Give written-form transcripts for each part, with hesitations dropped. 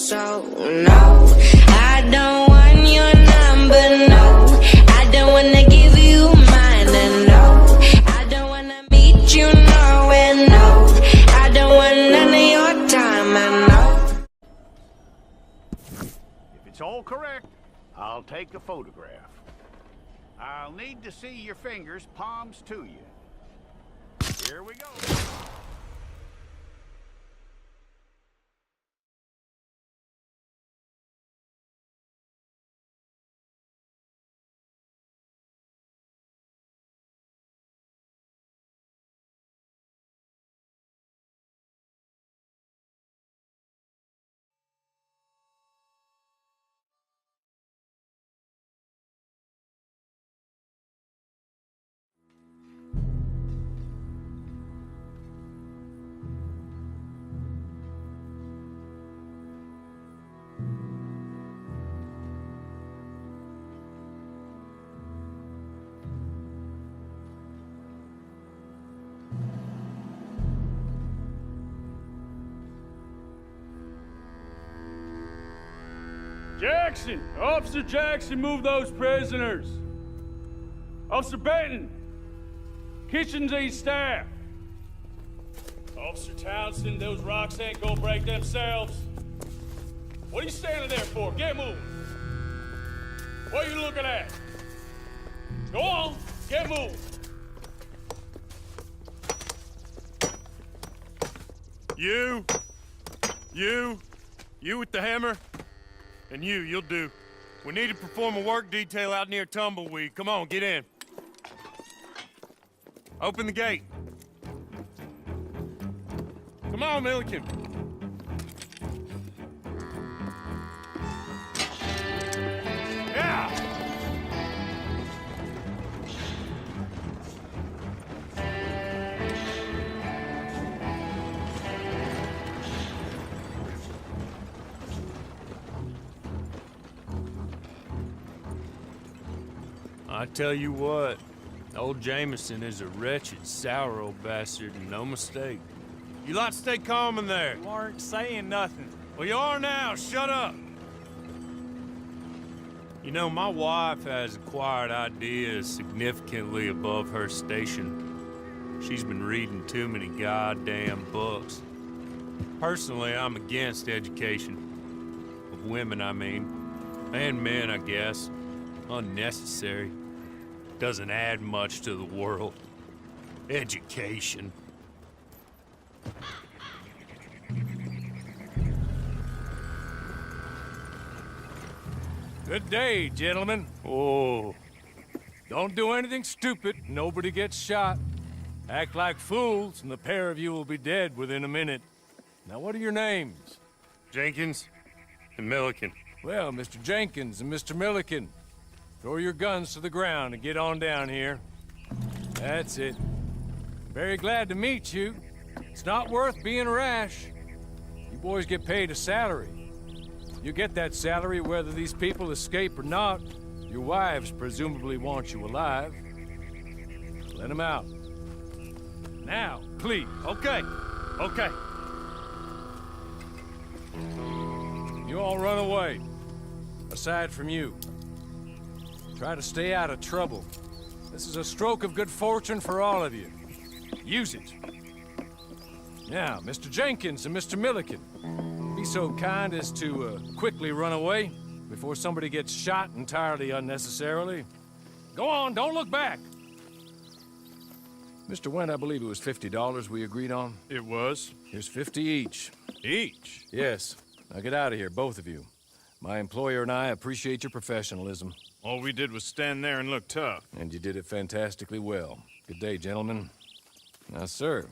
So no, I don't want your number, no. I don't wanna give you mine, and no, I don't wanna meet you nowhere, no. I don't want none of your time, and no. If it's all correct, I'll take a photograph. I'll need to see your fingers, palms to you. Here we go. Jackson! Officer Jackson, move those prisoners! Officer Benton! Kitchens aid staff! Officer Townsend, those rocks ain't gonna break themselves. What are you standing there for? Get moving! What are you looking at? Go on, get moving! You with the hammer? And you'll do. We need to perform a work detail out near Tumbleweed. Come on, get in. Open the gate. Come on, Milliken. Yeah! I tell you what, old Jameson is a wretched, sour old bastard, and no mistake. You lot stay calm in there. You aren't saying nothing. Well, you are now. Shut up. You know, my wife has acquired ideas significantly above her station. She's been reading too many goddamn books. Personally, I'm against education. Of women, I mean. And men, I guess. Unnecessary. Doesn't add much to the world. Education. Good day, gentlemen. Oh. Don't do anything stupid. Nobody gets shot. Act like fools, and the pair of you will be dead within a minute. Now, what are your names? Jenkins and Milliken. Well, Mr. Jenkins and Mr. Milliken, throw your guns to the ground and get on down here. That's it. Very glad to meet you. It's not worth being rash. You boys get paid a salary. You get that salary whether these people escape or not. Your wives presumably want you alive. Let them out. Now, please. Okay. You all run away. Aside from you. Try to stay out of trouble. This is a stroke of good fortune for all of you. Use it. Now, Mr. Jenkins and Mr. Milliken, be so kind as to quickly run away before somebody gets shot entirely unnecessarily. Go on, don't look back. Mr. Wendt, I believe it was $50 we agreed on. It was. Here's 50 each. Each? Yes. Now get out of here, both of you. My employer and I appreciate your professionalism. All we did was stand there and look tough. And you did it fantastically well. Good day, gentlemen. Now, sir,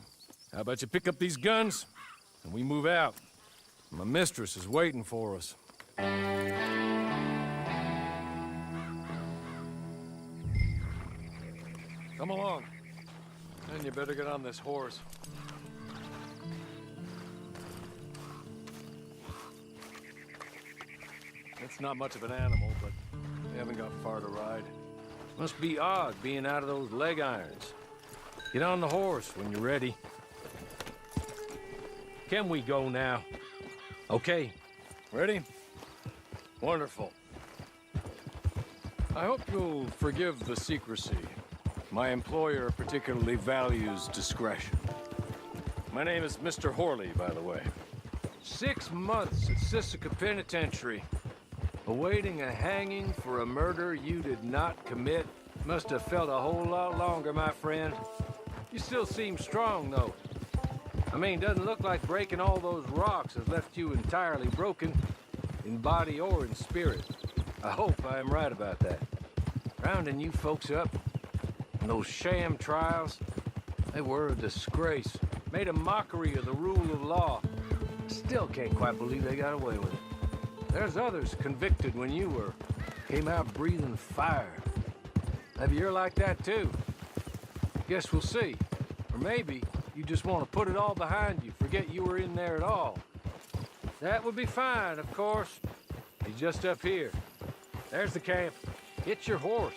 how about you pick up these guns and we move out? My mistress is waiting for us. Come along. And you better get on this horse. It's not much of an animal, but they haven't got far to ride. Must be odd being out of those leg irons. Get on the horse when you're ready. Can we go now? Okay. Ready? Wonderful. I hope you'll forgive the secrecy. My employer particularly values discretion. My name is Mr. Horley, by the way. 6 months at Sisika Penitentiary, awaiting a hanging for a murder you did not commit. Must have felt a whole lot longer, my friend. You still seem strong, though. I mean, doesn't look like breaking all those rocks has left you entirely broken, in body or in spirit. I hope I am right about that. Rounding you folks up, and those sham trials, they were a disgrace. Made a mockery of the rule of law. Still can't quite believe they got away with it. There's others convicted when you were. Came out breathing fire. Maybe you're like that too. Guess we'll see. Or maybe you just want to put it all behind you, forget you were in there at all. That would be fine, of course. He's just up here. There's the camp. Get your horse.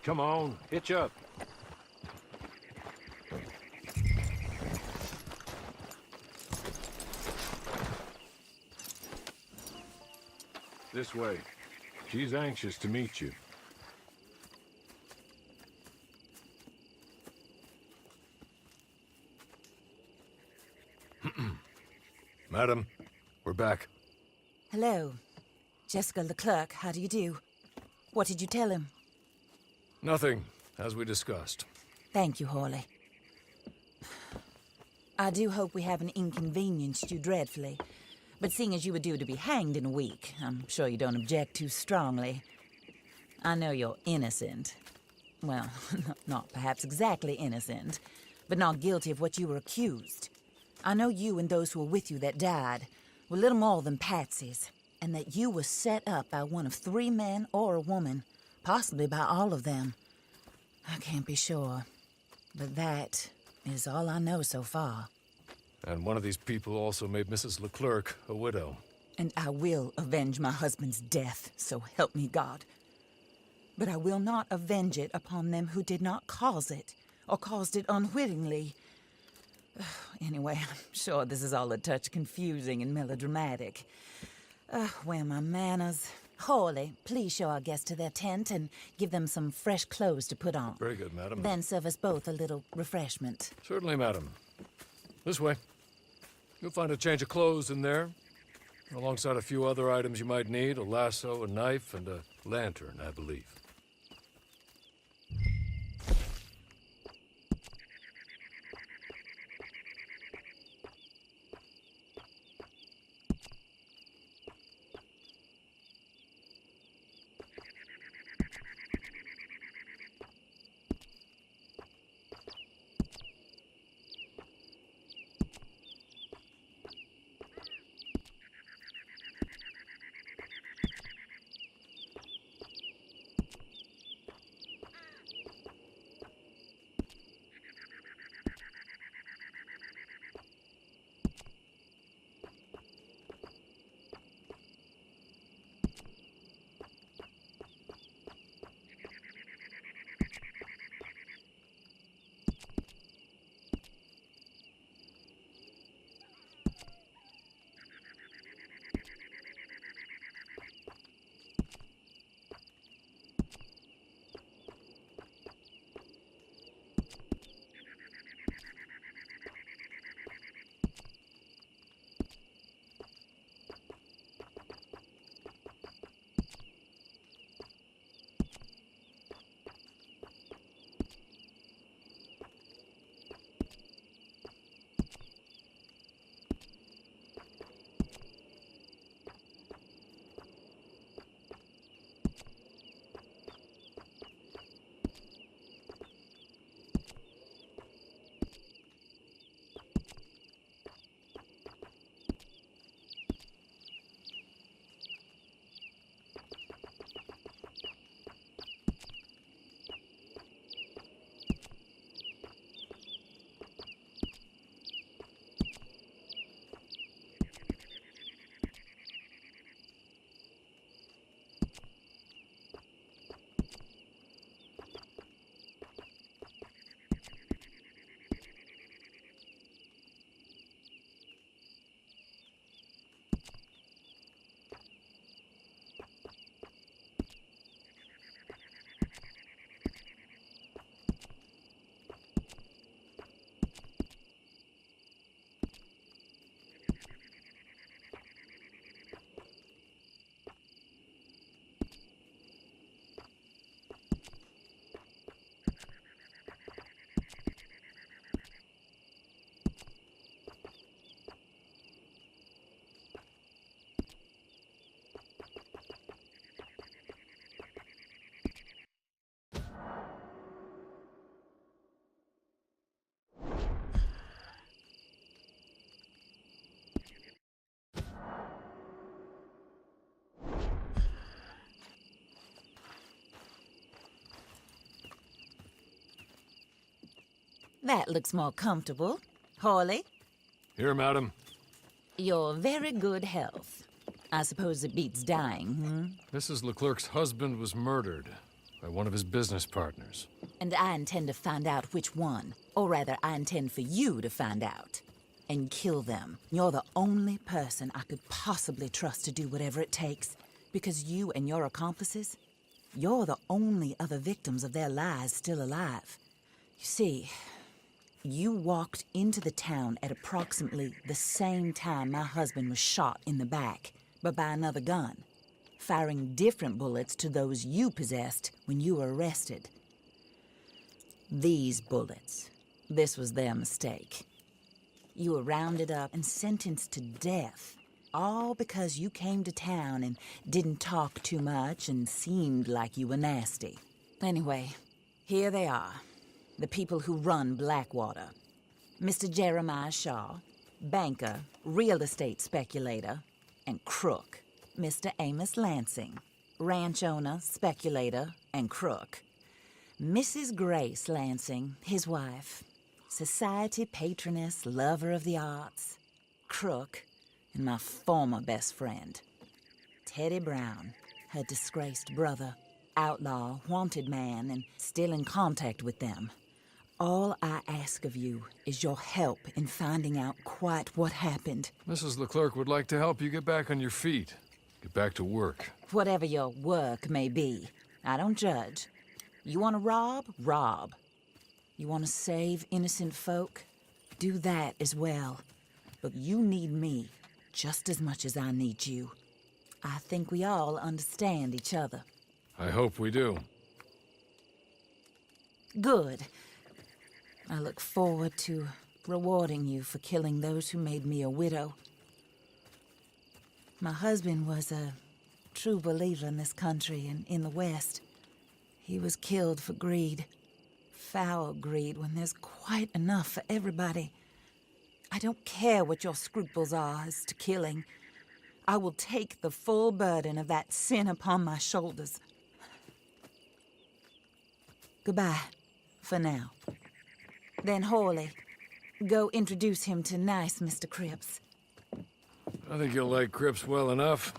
Come on, hitch up. This way. She's anxious to meet you. Madam, we're back. Hello. Jessica Leclerc, how do you do? What did you tell him? Nothing, as we discussed. Thank you, Horley. I do hope we haven't inconvenienced you dreadfully. But seeing as you were due to be hanged in a week, I'm sure you don't object too strongly. I know you're innocent. Well, not perhaps exactly innocent, but not guilty of what you were accused. I know you and those who were with you that died were little more than patsies, and that you were set up by one of 3 men or a woman, possibly by all of them. I can't be sure, but that is all I know so far. And one of these people also made Mrs. Leclerc a widow. And I will avenge my husband's death, so help me God. But I will not avenge it upon them who did not cause it, or caused it unwittingly. Anyway, I'm sure this is all a touch confusing and melodramatic. Where are my manners? Horley, please show our guests to their tent and give them some fresh clothes to put on. Very good, madam. Then serve us both a little refreshment. Certainly, madam. This way. You'll find a change of clothes in there, alongside a few other items you might need, a lasso, a knife, and a lantern, I believe. that looks more comfortable. Hawley, Here, madam. your very good health. I suppose it beats dying, Mrs. Leclerc's husband was murdered by one of his business partners. And I intend to find out which one. Or rather, I intend for you to find out. And kill them. You're the only person I could possibly trust to do whatever it takes. Because you and your accomplices, you're the only other victims of their lies still alive. You see, you walked into the town at approximately the same time my husband was shot in the back, but by another gun, firing different bullets to those you possessed when you were arrested. These bullets, this was their mistake. You were rounded up and sentenced to death, all because you came to town and didn't talk too much and seemed like you were nasty. Anyway, here they are, the people who run Blackwater. Mr. Jeremiah Shaw, banker, real estate speculator, and crook. Mr. Amos Lansing, ranch owner, speculator, and crook. Mrs. Grace Lansing, his wife, society patroness, lover of the arts, crook, and my former best friend. Teddy Brown, her disgraced brother, outlaw, wanted man, and still in contact with them. All I ask of you is your help in finding out quite what happened. Mrs. Leclerc would like to help you get back on your feet. Get back to work. Whatever your work may be, I don't judge. You want to rob? Rob. You want to save innocent folk? Do that as well. But you need me just as much as I need you. I think we all understand each other. I hope we do. Good. I look forward to rewarding you for killing those who made me a widow. My husband was a true believer in this country and in the West. He was killed for greed. Foul greed when there's quite enough for everybody. I don't care what your scruples are as to killing. I will take the full burden of that sin upon my shoulders. Goodbye, for now. Then Hawley, go introduce him to nice Mr. Cripps. I think you'll like Cripps well enough.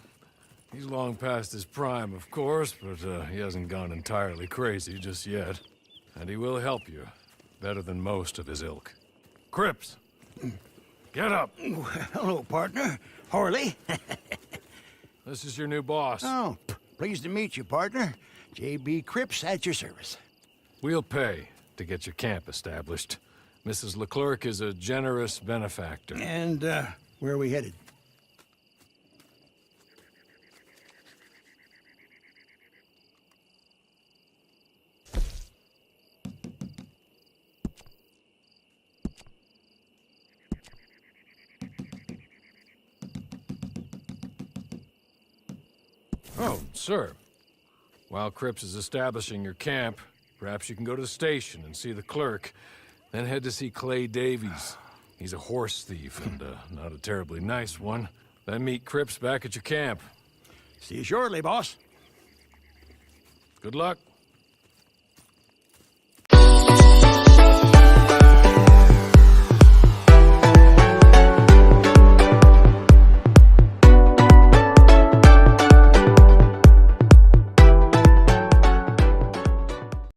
He's long past his prime, of course, but he hasn't gone entirely crazy just yet. And he will help you, better than most of his ilk. Cripps! Get up! Hello, partner. Hawley. This is your new boss. Oh, pleased to meet you, partner. J.B. Cripps at your service. We'll pay to get your camp established. Mrs. Leclerc is a generous benefactor. And, where are we headed? Oh, sir. While Cripps is establishing your camp, perhaps you can go to the station and see the clerk, then head to see Clay Davies. He's a horse thief and not a terribly nice one. Then meet Cripps back at your camp. See you shortly, boss. Good luck.